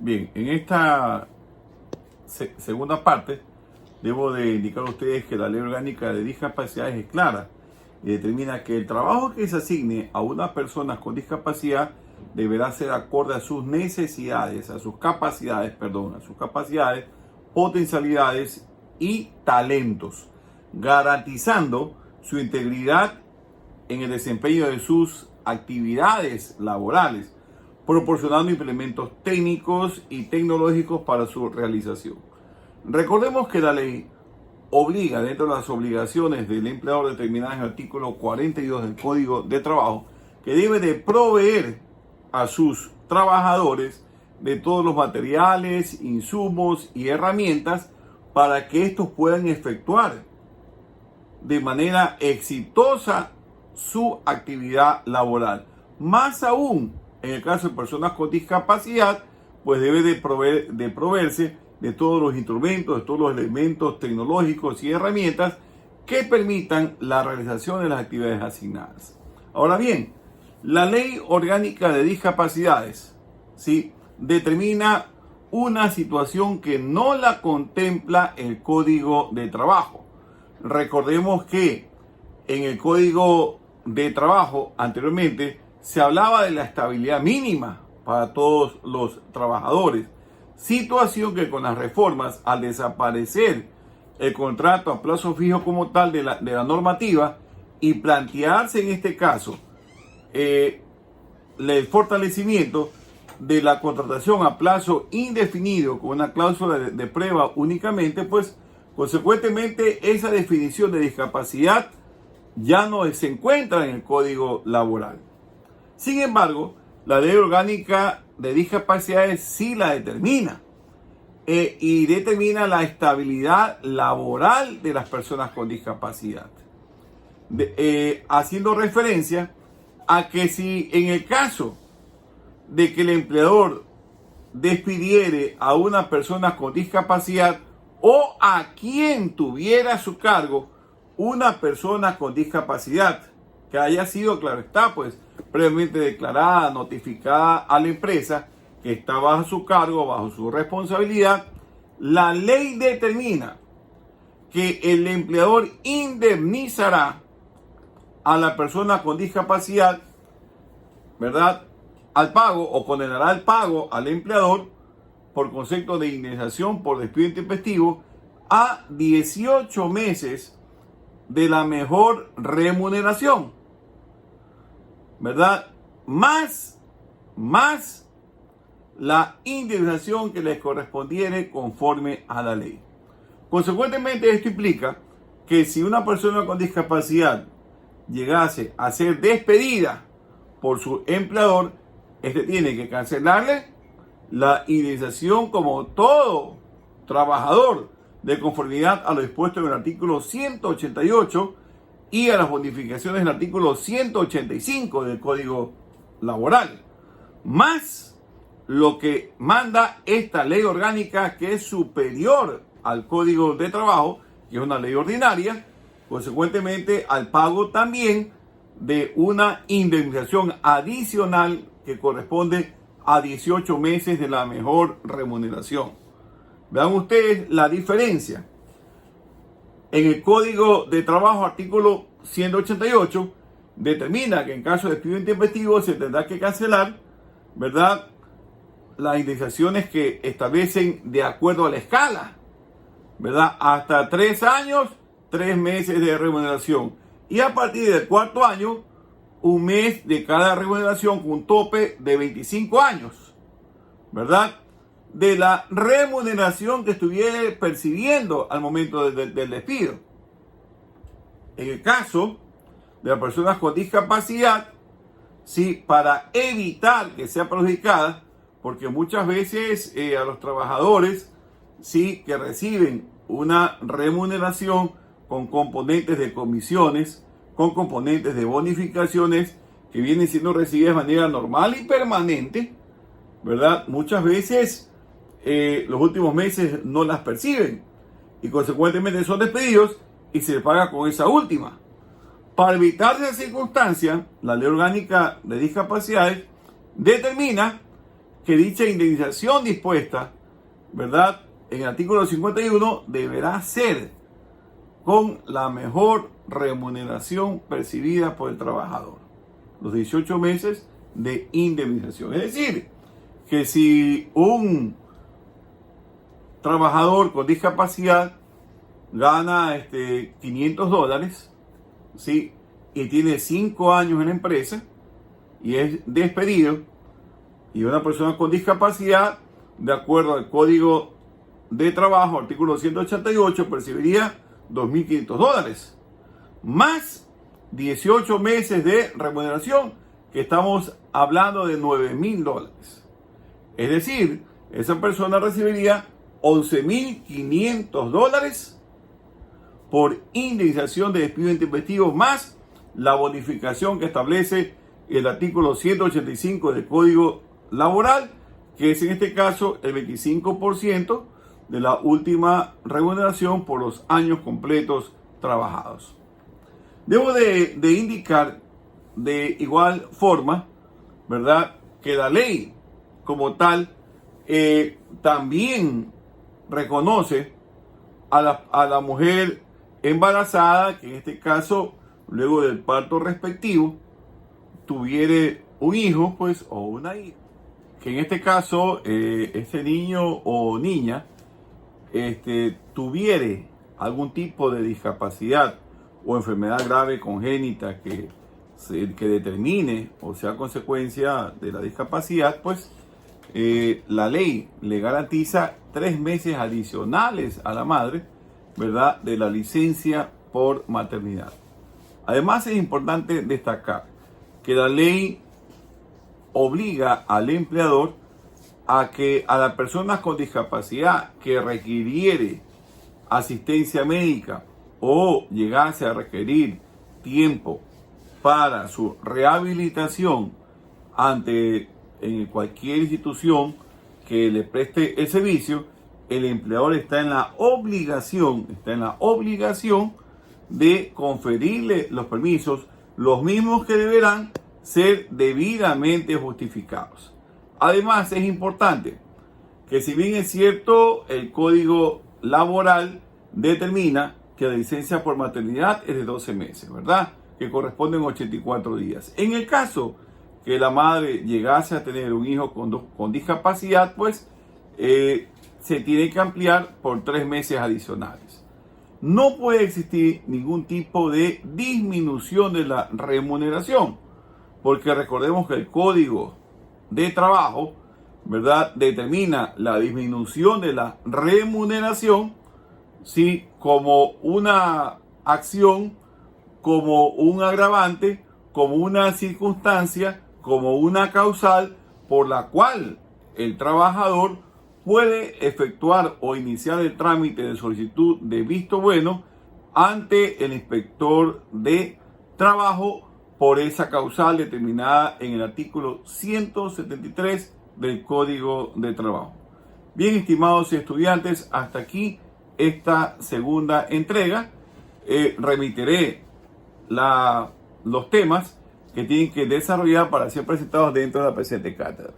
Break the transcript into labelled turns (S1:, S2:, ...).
S1: Bien, en esta segunda parte debo de indicar a ustedes que la Ley Orgánica de Discapacidades es clara y determina que el trabajo que se asigne a una persona con discapacidad deberá ser acorde a sus necesidades, a sus capacidades, potencialidades y talentos, garantizando su integridad en el desempeño de sus actividades laborales, proporcionando implementos técnicos y tecnológicos para su realización. Recordemos que la ley obliga, dentro de las obligaciones del empleador determinadas en el artículo 42 del Código de Trabajo, que debe de proveer a sus trabajadores de todos los materiales, insumos y herramientas para que estos puedan efectuar de manera exitosa su actividad laboral. Más aún, en el caso de personas con discapacidad, pues debe de proveerse de todos los instrumentos, de todos los elementos tecnológicos y herramientas que permitan la realización de las actividades asignadas. Ahora bien, la Ley Orgánica de Discapacidades, ¿sí?, determina una situación que no la contempla el Código de Trabajo. Recordemos que en el Código de Trabajo anteriormente se hablaba de la estabilidad mínima para todos los trabajadores, situación que con las reformas, al desaparecer el contrato a plazo fijo como tal de la normativa y plantearse en este caso el fortalecimiento de la contratación a plazo indefinido con una cláusula de prueba únicamente, pues consecuentemente esa definición de discapacidad ya no se encuentra en el Código Laboral. Sin embargo, la Ley Orgánica de Discapacidades sí la determina y determina la estabilidad laboral de las personas con discapacidad, haciendo referencia a que si en el caso de que el empleador despidiere a una persona con discapacidad o a quien tuviera a su cargo una persona con discapacidad que haya sido, claro está, pues previamente declarada, notificada a la empresa que está bajo su cargo, bajo su responsabilidad, la ley determina que el empleador indemnizará a la persona con discapacidad, ¿verdad?, al pago, o condenará al pago al empleador por concepto de indemnización por despido intempestivo a 18 meses de la mejor remuneración, ¿verdad? Más la indemnización que les correspondiere conforme a la ley. Consecuentemente, esto implica que si una persona con discapacidad llegase a ser despedida por su empleador, este tiene que cancelarle la indemnización como todo trabajador, de conformidad a lo dispuesto en el artículo 188 y a las bonificaciones del artículo 185 del Código Laboral, más lo que manda esta ley orgánica, que es superior al Código de Trabajo, que es una ley ordinaria, consecuentemente al pago también de una indemnización adicional que corresponde a 18 meses de la mejor remuneración. Vean ustedes la diferencia. En el Código de Trabajo, artículo 188, determina que en caso de despido intempestivo se tendrá que cancelar, ¿verdad?, las indemnizaciones que establecen de acuerdo a la escala, ¿verdad?, hasta 3 años, 3 meses de remuneración. Y a partir del 4º año, 1 mes de cada remuneración con un tope de 25 años, ¿verdad?, de la remuneración que estuviera percibiendo al momento del despido. En el caso de las personas con discapacidad, sí, para evitar que sea perjudicada, porque muchas veces a los trabajadores, sí, que reciben una remuneración con componentes de comisiones, con componentes de bonificaciones que vienen siendo recibidas de manera normal y permanente, ¿verdad? Muchas veces los últimos meses no las perciben y consecuentemente son despedidos y se les paga con esa última. Para evitar esa circunstancia, la Ley Orgánica de Discapacidades determina que dicha indemnización dispuesta, ¿verdad?, en el artículo 51 deberá ser con la mejor remuneración percibida por el trabajador. Los 18 meses de indemnización. Es decir, que si un trabajador con discapacidad gana $500, ¿sí?, y tiene 5 años en la empresa y es despedido, y una persona con discapacidad, de acuerdo al Código de Trabajo, artículo 188, percibiría $2.500, más 18 meses de remuneración, que estamos hablando de $9.000. Es decir, esa persona recibiría $11.500 por indemnización de despido intempestivo, más la bonificación que establece el artículo 185 del Código Laboral, que es en este caso el 25% de la última remuneración por los años completos trabajados. Debo de indicar de igual forma, ¿verdad?, que la ley como tal también reconoce a la mujer embarazada, que en este caso, luego del parto respectivo, tuviere un hijo, pues, o una hija, que en este caso ese niño o niña tuviere algún tipo de discapacidad o enfermedad grave congénita que determine o sea consecuencia de la discapacidad, pues la ley le garantiza 3 meses adicionales a la madre, ¿verdad?, de la licencia por maternidad. Además, es importante destacar que la ley obliga al empleador a que a las personas con discapacidad que requiriere asistencia médica o llegase a requerir tiempo para su rehabilitación ante cualquier institución que le preste el servicio, el empleador está en la obligación de conferirle los permisos, los mismos que deberán ser debidamente justificados. Además, es importante que, si bien es cierto, el Código Laboral determina que la licencia por maternidad es de 12 meses, ¿verdad?, que corresponden a 84 días. En el caso que la madre llegase a tener un hijo con discapacidad, pues se tiene que ampliar por 3 meses adicionales. No puede existir ningún tipo de disminución de la remuneración, porque recordemos que el Código de Trabajo, ¿verdad?, determina la disminución de la remuneración, ¿sí?, como una acción, como un agravante, como una circunstancia, como una causal por la cual el trabajador puede efectuar o iniciar el trámite de solicitud de visto bueno ante el inspector de trabajo por esa causal determinada en el artículo 173 del Código de Trabajo. Bien, estimados estudiantes, hasta aquí esta segunda entrega. Remitiré los temas que tienen que desarrollar para ser presentados dentro de la presente cátedra.